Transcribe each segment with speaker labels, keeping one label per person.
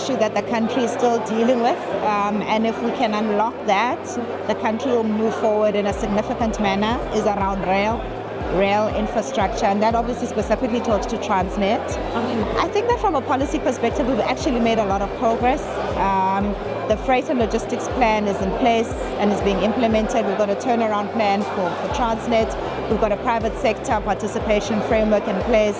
Speaker 1: issue that the country is still dealing with, and if we can unlock that, the country will move forward in a significant manner, is around rail infrastructure, and that obviously specifically talks to Transnet. I think that from a policy perspective, we've actually made a lot of progress. The freight and logistics plan is in place and is being implemented. We've got a turnaround plan for Transnet. We've got a private sector participation framework in place.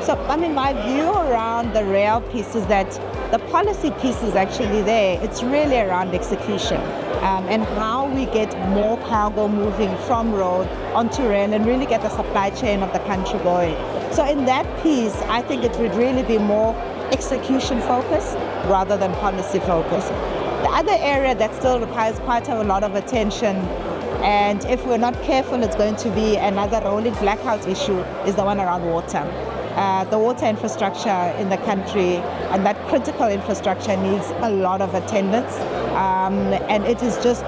Speaker 1: So, my view around the rail piece is that the policy piece is actually there. It's really around execution and how we get more cargo moving from road onto rail and really get the supply chain of the country going. So in that piece, I think it would really be more execution focused rather than policy focused. The other area that still requires quite a lot of attention, and if we're not careful, it's going to be another rolling blackout issue, is the one around water. The water infrastructure in the country, and that critical infrastructure needs a lot of attendance. And it is just,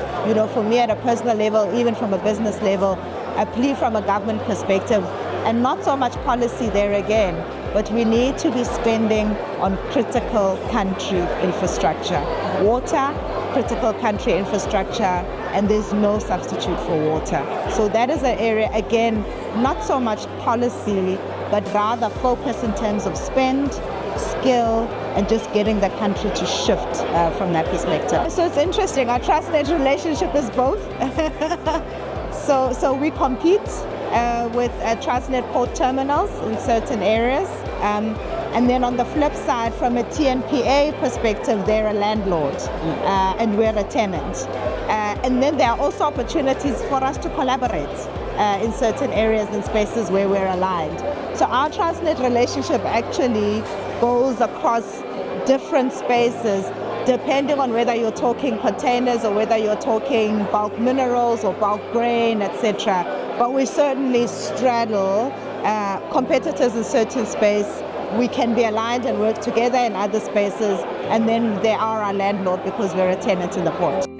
Speaker 1: for me at a personal level, even from a business level, a plea from a government perspective, and not so much policy there again, but we need to be spending on critical country infrastructure. Water, critical country infrastructure, and there's no substitute for water. So that is an area, again, not so much policy, but rather focus in terms of spend, skill, and just getting the country to shift from that perspective. So it's interesting, our Transnet relationship is both. So we compete with Transnet port terminals in certain areas. And then on the flip side, from a TNPA perspective, they're a landlord and we're a tenant. And then there are also opportunities for us to collaborate in certain areas and spaces where we're aligned. So our Transnet relationship actually goes across different spaces depending on whether you're talking containers or whether you're talking bulk minerals or bulk grain, etc. But we certainly straddle competitors in certain space. We can be aligned and work together in other spaces, and then they are our landlord because we're a tenant in the port.